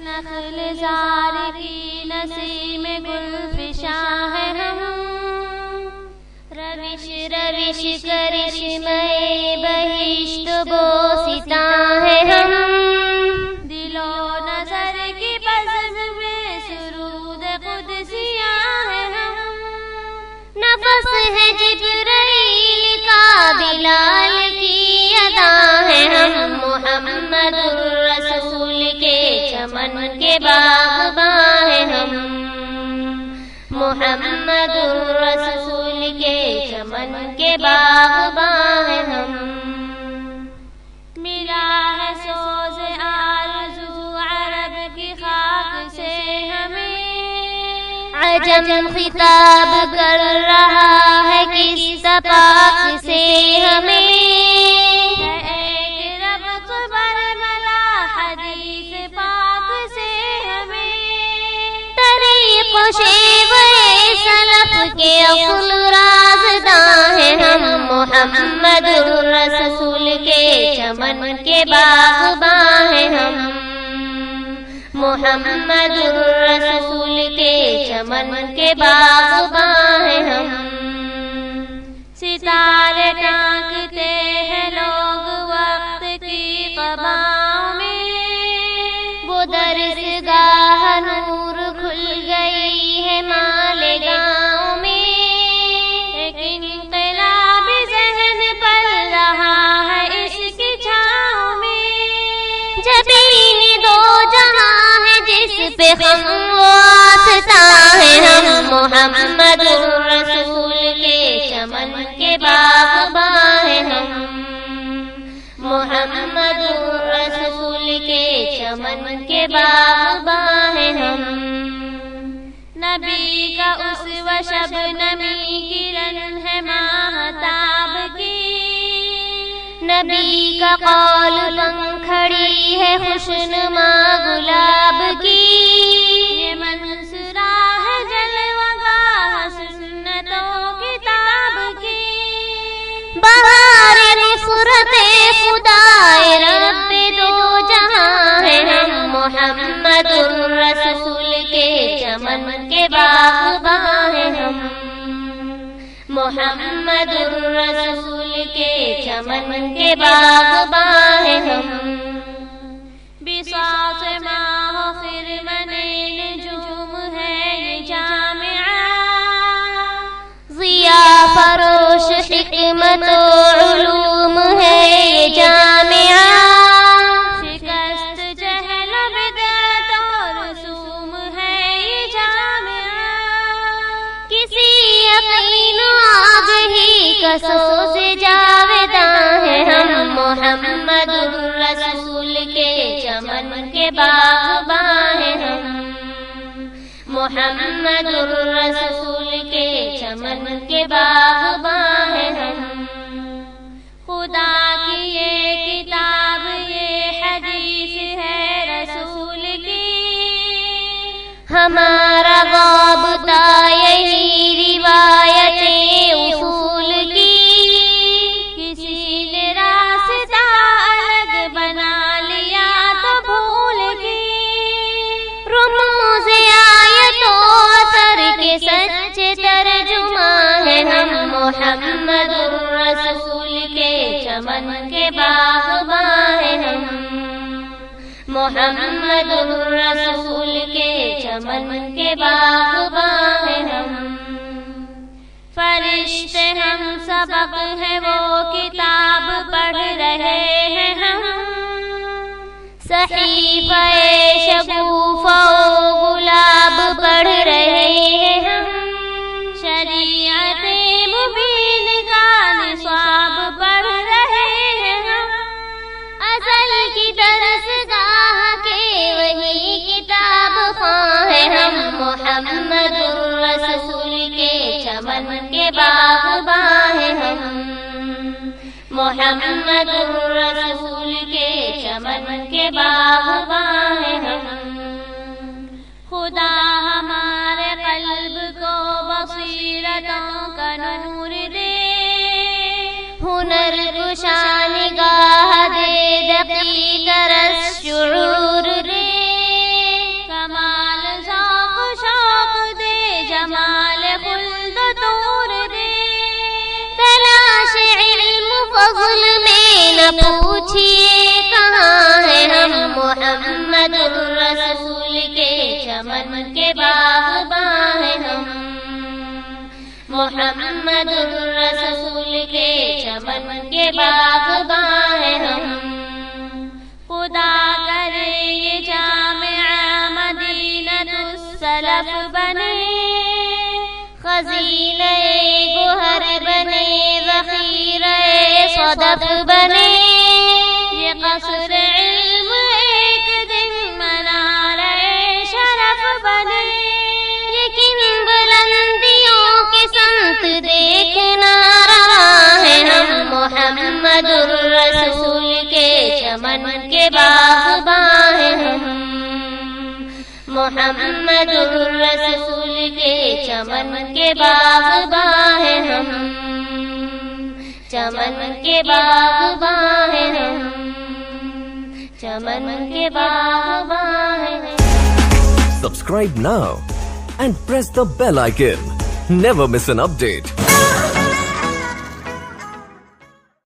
نخل زار کی نسیم گل فشاں ہے ہم، روش روش کرشمے بہشت بوستاں ہے ہم، دل و نظر کی بزم میں سرود قدسیاں ہے ہم، نفس ہے جبرائیل کا بلال کی ادا ہے ہم، محمد الرسول کے چمن کے باغباں ہیں ہم، محمد الرسول کے چمن کے باغباں ہیں ہم، ملا ہے سوز آرزو عرب کی خاک سے ہمیں، عجم خطاب کر رہا ہے کس پاک سے ہمیں، سلف کے اصل رازداں ہیں ہم، محمد الرسول کے چمن کے باغباں ہیں ہم، محمد الرسول کے چمن کے باغباں ہیں ہم، ستارے ٹانکتے ہیں لوگ وقت کی قباؤں میں، وہ درسگاہ نور کھل گئی ہے مالیگاؤں میں، ایک انقلابی ذہن پل رہا ہے اس کی چھاؤں میں، جبین دو جہاں ہے جس پہ ہم واسطہ ہے ہم، محمد الرسول کے چمن کے باغباں ہیں ہم، محمد الرسول کے چمن کے باغباں ہیں ہم، نبی کا اسوہ شبنمی کرن ہے ماہتاب کی، نبی کا قول پنکھڑی ہے خوشنما گلاب کی، یہ منصورہ ہے جلوہ گاہ سنت و کتاب کی، بہار نصرت خدائے رب دو جہاں ہے ہم، محمد الرسول کے چمن کے باغباں ہیں ہم، محمد الرسول کے چمن کے باغباں ہیں ہم، بساط ماہ خرمن نجوم ہے یہ جامعہ، ضیاء فروش حکمت و علوم ہے یہ جامعہ، کسوں سے جاویداں ہیں ہم، محمد الرسول کے چمن کے باغباں ہیں ہم، محمد الرسول کے چمن کے باغباں ہیں ہم، خدا کی یہ کتاب یہ حدیث ہے رسول کی، ہمارا رابطہ یہی روایتیں اصول کی، کسی نے راستہ الگ بنا لیا تو بھول کی، رموز آیت و اثر کے سچے ترجمہ ہیں ہم، محمد الرسول کے چمن کے باغباں ہیں ہم، محمد الرسول کے چمن کے باغباں ہیں ہم، فرشتے ہم سبق ہے وہ کتاب پڑھ رہے ہیں ہم، صحیفہ شگوفہ و گلاب پڑھ رہے ہیں ہم، شریعت مبین کا نصاب پڑھ رہے ہیں ہم، ازل کی درسگاہ کے وہی کتاب خواں ہیں ہم، محمد الرسول کے چمن کے باغباں ہیں ہم، محمد الرسول کے چمن کے باغباں ہیں ہم، خدا ہمارے قلب کو بصیرتوں کا نور دے، ہنر گشا نگاہ دے، دقیق رس شعور دے، پوچھیے کہاں ہیں ہم، محمد الرسول کے چمن کے باغباں ہیں ہم، محمد الرسول کے چمن کے باغباں ہیں ہم۔ خدا کرے یہ جامعہ مدینۃ السلف بنے، خزینہ گوہر بنے، ذخیرہ صدف بنے، یہ قصر علم ایک دن منارہ شرف بنے، لیکن بلندیوں کی سمت دیکھنا رواں ہے ہم، محمد الرسول کے چمن کے باغباں ہیں ہم، محمد الرسول کے چمن کے باغباں ہیں ہم، چمن کے باغباں ہیں ہم، چمن کے باغباں ہیں ہم۔ Subscribe now and press the bell icon. Never miss an update.